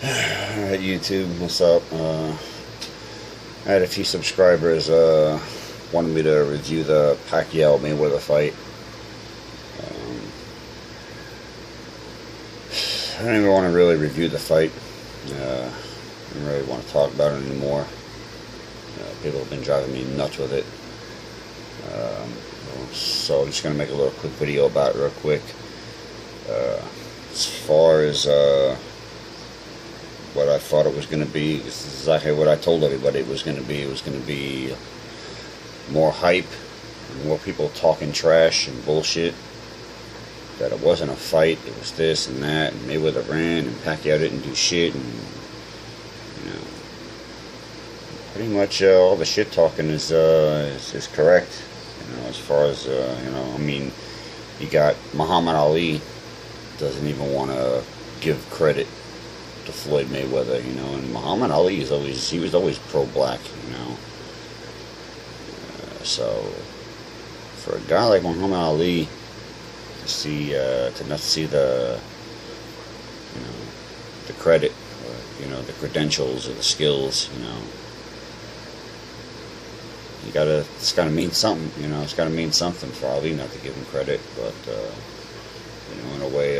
Alright, YouTube, what's up? I had a few subscribers wanted me to review the Pacquiao Mayweather fight. I don't even want to really review the fight. I don't really want to talk about it anymore. People have been driving me nuts with it. So I'm just going to make a little quick video about it real quick. As far as what I thought it was going to be, this is exactly what I told everybody it was going to be. It was going to be more hype, more people talking trash and bullshit. That it wasn't a fight, it was this and that, and Mayweather ran, and Pacquiao didn't do shit, and pretty much all the shit talking is correct. As far as I mean, you got Muhammad Ali doesn't even want to give credit to Floyd Mayweather, and Muhammad Ali was always pro-black, so for a guy like Muhammad Ali to not see the the credit, or, the credentials or the skills, it's gotta mean something, it's gotta mean something for Ali not to give him credit. But in a way,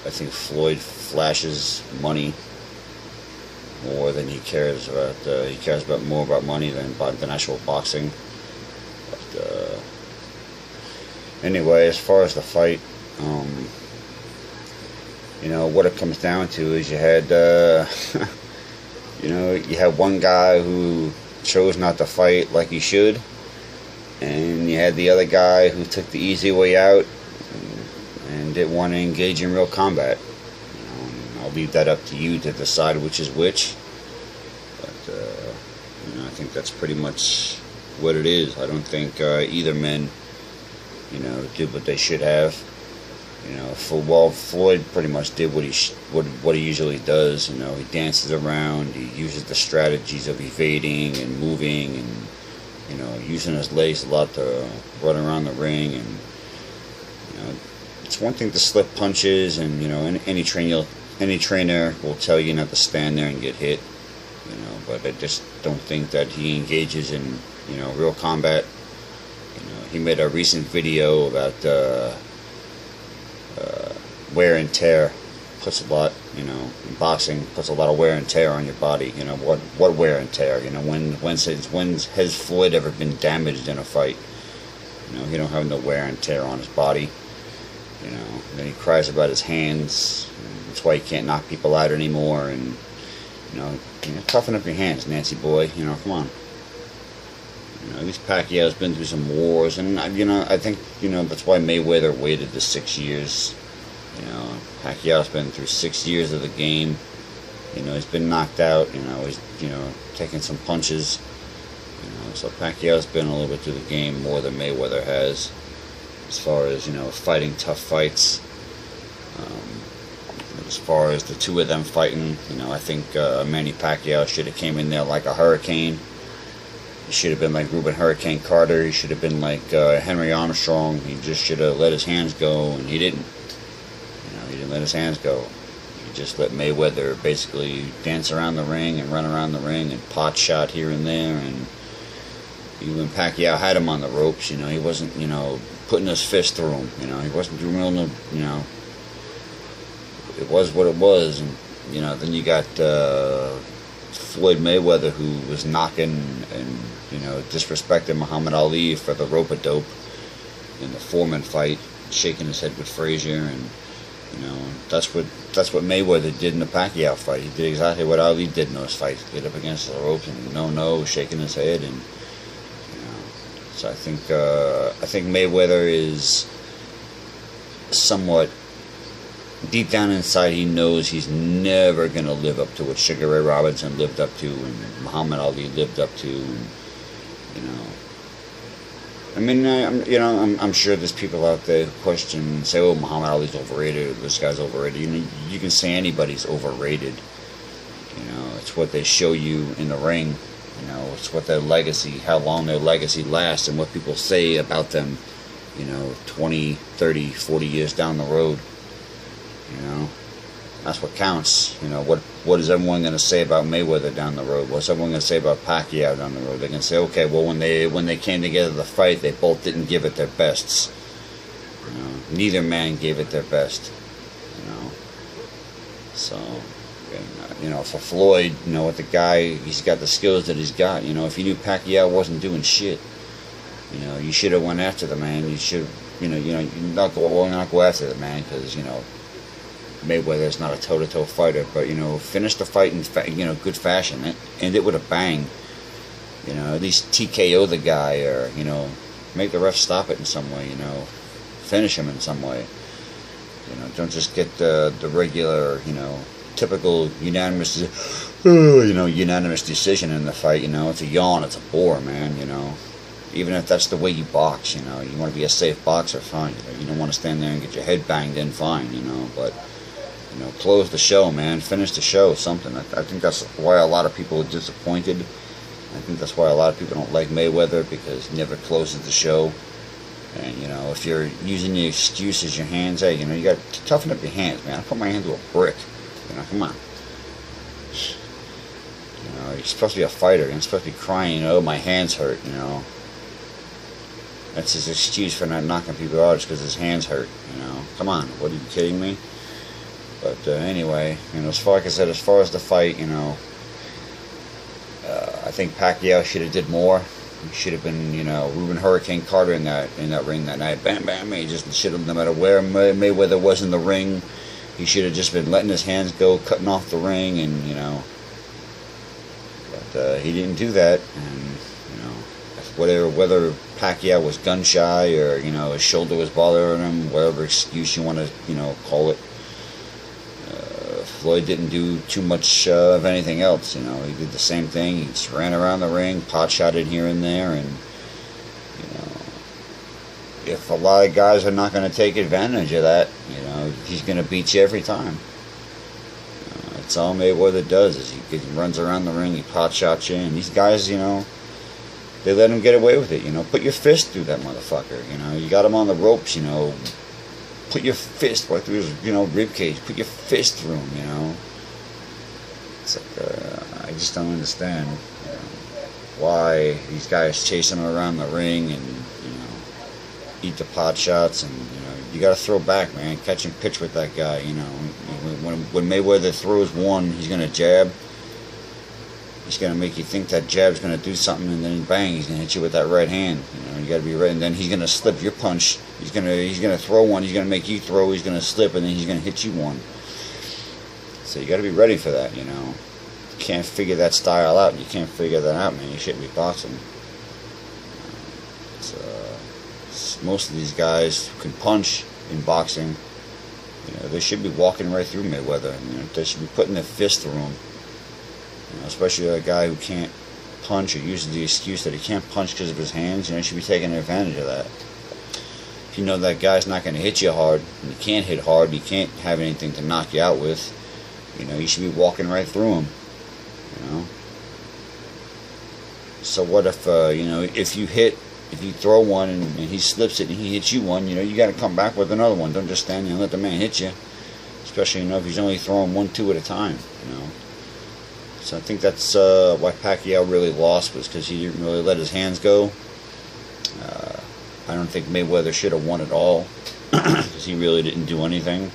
I think Floyd flashes money more than he cares about. He cares about more about money than actual boxing. But anyway, as far as the fight, what it comes down to is you had you had one guy who chose not to fight like he should, and you had the other guy who took the easy way out and didn't want to engage in real combat. I'll leave that up to you to decide which is which, but I think that's pretty much what it is. I don't think either men did what they should have. Floyd pretty much did what he usually does. He dances around. He uses the strategies of evading and moving, and using his legs a lot to run around the ring. And it's one thing to slip punches, and any trainer will tell you not to stand there and get hit. But I just don't think that he engages in real combat. He made a recent video about wear and tear. Puts a lot, in boxing, puts a lot of wear and tear on your body. What wear and tear? When has Floyd ever been damaged in a fight? He don't have no wear and tear on his body. Then he cries about his hands. That's why he can't knock people out anymore. And toughen up your hands, Nancy boy. Come on. At least Pacquiao's been through some wars, and I think that's why Mayweather waited the 6 years. Pacquiao's been through 6 years of the game. He's been knocked out. He's taking some punches. So Pacquiao's been a little bit through the game more than Mayweather has, as far as fighting tough fights. As far as the two of them fighting, I think Manny Pacquiao should have came in there like a hurricane. He should have been like Ruben Hurricane Carter. He should have been like Henry Armstrong. He just should have let his hands go, and he didn't. He didn't let his hands go. He just let Mayweather basically dance around the ring and run around the ring and pot shot here and there. And even Pacquiao had him on the ropes. He wasn't putting his fist through him. He wasn't doing real. It was what it was. And then you got Floyd Mayweather, who was knocking and disrespecting Muhammad Ali for the rope-a-dope in the Foreman fight, shaking his head with Frazier, and that's what Mayweather did in the Pacquiao fight. He did exactly what Ali did in those fights: get up against the ropes and no, shaking his head, and so I think Mayweather is somewhat. Deep down inside, he knows he's never going to live up to what Sugar Ray Robinson lived up to and Muhammad Ali lived up to. And, I'm sure there's people out there who question and say, "Oh, Muhammad Ali's overrated. Or this guy's overrated." You can say anybody's overrated. It's what they show you in the ring. It's what their legacy, how long their legacy lasts, and what people say about them. 20, 30, 40 years down the road. That's what counts. You know, what is everyone going to say about Mayweather down the road? What's everyone going to say about Pacquiao down the road? They can say, okay, well, when they came together to fight, they both didn't give it their bests. You know, neither man gave it their best. You know, so you know, for Floyd, you know, with the guy, he's got the skills that he's got. You know, if you knew Pacquiao wasn't doing shit, you know, you should have went after the man. You should, you not go after the man because you know. Mayweather's not a toe-to-toe fighter, but you know, finish the fight in good fashion, end it with a bang. You know, at least TKO the guy, or you know, make the ref stop it in some way. You know, finish him in some way. You know, don't just get the regular, you know, typical unanimous decision in the fight. You know, it's a yawn, it's a bore, man. You know, even if that's the way you box, you know, you want to be a safe boxer, fine. You don't want to stand there and get your head banged in, fine. You know, but. You know, close the show, man. Finish the show, something. I think that's why a lot of people are disappointed. I think that's why a lot of people don't like Mayweather, because he never closes the show. And, you know, if you're using the excuse as your hands, hey, you know, you got to toughen up your hands, man. I put my hand to a brick. You know, come on. You know, you're supposed to be a fighter. You're supposed to be crying, oh, my hands hurt, you know. That's his excuse for not knocking people out, just because his hands hurt, you know. Come on, what, are you kidding me? But anyway, you know, like I said, as far as the fight, you know, I think Pacquiao should have did more. He should have been, you know, Ruben Hurricane Carter in that ring that night. Bam, bam, he just should have, no matter where Mayweather was in the ring, he should have just been letting his hands go, cutting off the ring, and you know. But he didn't do that, and you know, whether Pacquiao was gun shy or you know his shoulder was bothering him, whatever excuse you want to you know call it. Floyd didn't do too much of anything else, you know. He did the same thing. He just ran around the ring, pot shotted here and there, and you know, if a lot of guys are not going to take advantage of that, you know, he's going to beat you every time. That's all Mayweather does is he runs around the ring, he pot shots you, and these guys, you know, they let him get away with it. You know, put your fist through that motherfucker. You know, you got him on the ropes. You know. Put your fist right through his, you know, rib cage. Put your fist through him, you know. It's like, I just don't understand, you know, why these guys chase him around the ring and, you know, eat the pot shots, and, you know, you got to throw back, man. Catch and pitch with that guy, you know. When Mayweather throws one, he's going to jab. He's going to make you think that jab's going to do something, and then bang, he's going to hit you with that right hand. You know, you got to be ready. And then he's going to slip your punch. He's going to throw one. He's going to make you throw. He's going to slip, and then he's going to hit you one. So you got to be ready for that. You know, you can't figure that style out. You can't figure that out, man. You shouldn't be boxing. Most of these guys who can punch in boxing, you know, they should be walking right through Mayweather. You know, they should be putting their fist through him. You know, especially a guy who can't punch or uses the excuse that he can't punch because of his hands. You know, you should be taking advantage of that. If you know that guy's not going to hit you hard, and you can't hit hard, you can't have anything to knock you out with, you know, you should be walking right through him. You know. So what if, you know, if you throw one and he slips it and he hits you one, you know, you got to come back with another one. Don't just stand there and let the man hit you. Especially, you know, if he's only throwing 1, 2 at a time, you know. So I think that's why Pacquiao really lost, was because he didn't really let his hands go. I don't think Mayweather should have won at all, because he really didn't do anything.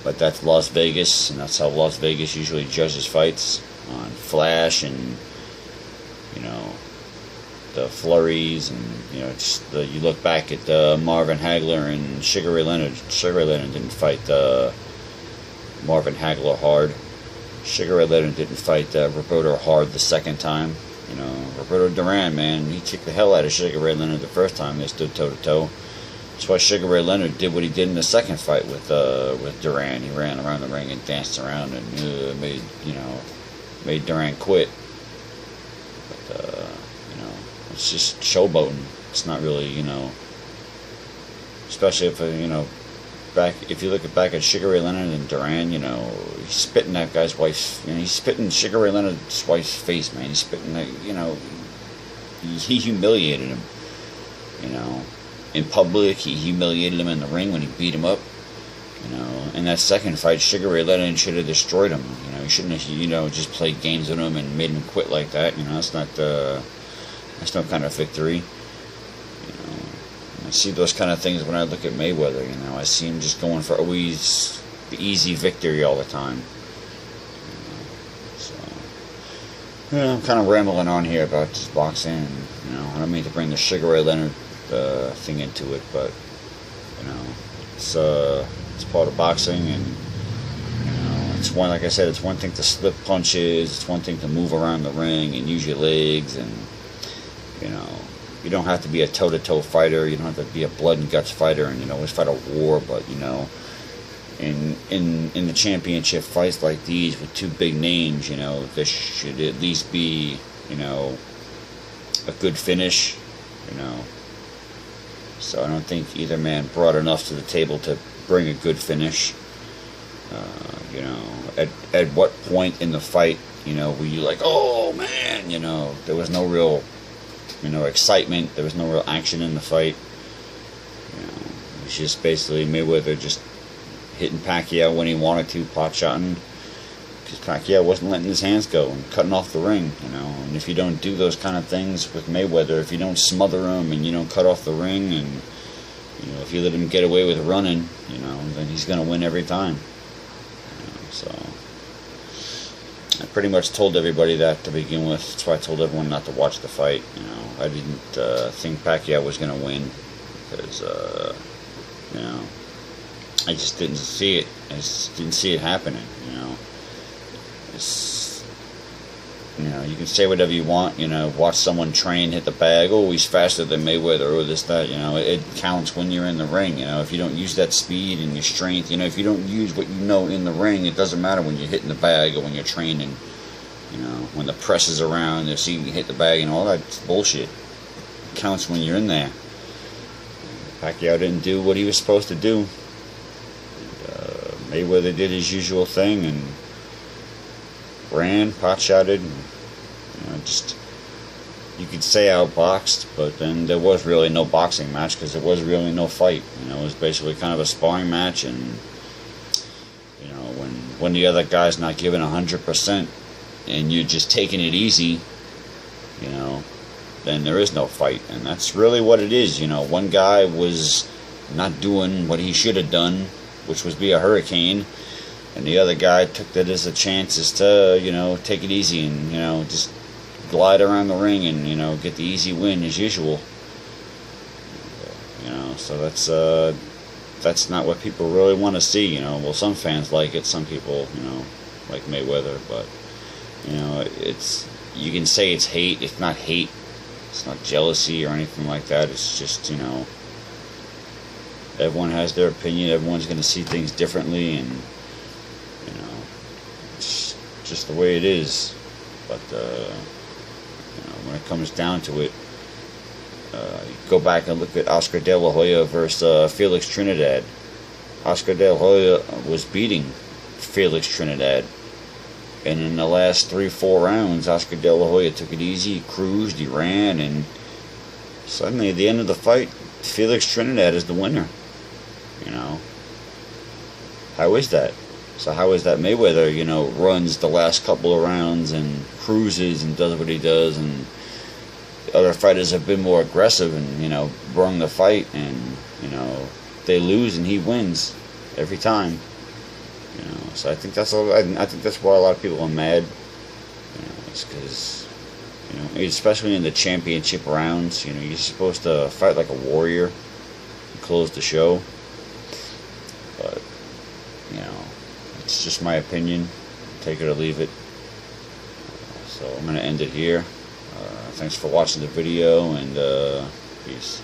But that's Las Vegas, and that's how Las Vegas usually judges fights, on flash and, you know, the flurries, and you know, just you look back at Marvin Hagler and Sugar Ray Leonard. Sugar Ray Leonard didn't fight Marvin Hagler hard. Sugar Ray Leonard didn't fight Roberto hard the second time. You know, Roberto Duran, man, he kicked the hell out of Sugar Ray Leonard the first time they stood toe to toe. That's why Sugar Ray Leonard did what he did in the second fight with Duran. He ran around the ring and danced around and made Duran quit. But you know, it's just showboating. It's not really, you know, especially if you know, if you look back at Sugar Ray Leonard and Duran, you know, he's spitting that guy's wife's, you know, he's spitting Sugar Ray Leonard's wife's face, man. He's spitting that, you know, he humiliated him, you know. In public, he humiliated him in the ring when he beat him up. You know, in that second fight, Sugar Ray Leonard should have destroyed him. You know, he shouldn't have, just played games with him and made him quit like that. You know, that's no kind of victory. You know, I see those kind of things when I look at Mayweather. You know, I see him just going for always the easy victory all the time. So, I'm kind of rambling on here about just boxing. You know, I don't mean to bring the Sugar Ray Leonard thing into it, but you know, it's part of boxing, and it's one, like I said, it's one thing to slip punches, it's one thing to move around the ring and use your legs, and you don't have to be a toe-to-toe fighter, you don't have to be a blood and guts fighter, and always fight a war, but in the championship fights like these with two big names, there should at least be a good finish, so I don't think either man brought enough to the table to bring a good finish. At what point in the fight, were you like, oh man, there was no real, excitement, there was no real action in the fight. It was just basically Mayweather just hitting Pacquiao when he wanted to, pot-shotting, because Pacquiao wasn't letting his hands go and cutting off the ring, and if you don't do those kind of things with Mayweather, if you don't smother him and you don't cut off the ring, and if you let him get away with running, then he's going to win every time. So I pretty much told everybody that to begin with. That's why I told everyone not to watch the fight. I didn't think Pacquiao was going to win because I just didn't see it. I just didn't see it happening. It's, you can say whatever you want. Watch someone train, hit the bag. Oh, he's faster than Mayweather, or this, that. It counts when you're in the ring. If you don't use that speed and your strength, if you don't use what you know in the ring, it doesn't matter when you're hitting the bag or when you're training. When the press is around, they see you hit the bag and all that bullshit. It counts when you're in there. Pacquiao didn't do what he was supposed to do. Mayweather did his usual thing and ran, pot-shotted, just, you could say outboxed, but then there was really no boxing match because there was really no fight. It was basically kind of a sparring match, and when the other guy's not giving 100% and you're just taking it easy, then there is no fight, and that's really what it is. One guy was not doing what he should have done, which was be a hurricane, and the other guy took that as a chance as to, take it easy and, just glide around the ring and, get the easy win as usual. So that's not what people really want to see, Well, some fans like it, some people, like Mayweather, but, it's, you can say it's hate. It's not hate. It's not jealousy or anything like that. It's just, everyone has their opinion. Everyone's going to see things differently, and it's just the way it is. But when it comes down to it, go back and look at Oscar De La Hoya versus Felix Trinidad. Oscar De La Hoya was beating Felix Trinidad, and in the last 3-4 rounds, Oscar De La Hoya took it easy, he cruised, he ran, and suddenly at the end of the fight, Felix Trinidad is the winner. How is that? So how is that Mayweather, runs the last couple of rounds and cruises and does what he does, and the other fighters have been more aggressive and, brung the fight, and, they lose and he wins every time. So I think that's I think that's why a lot of people are mad. It's because, especially in the championship rounds, you're supposed to fight like a warrior and close the show. But, it's just my opinion. Take it or leave it. So I'm going to end it here. Thanks for watching the video, and peace.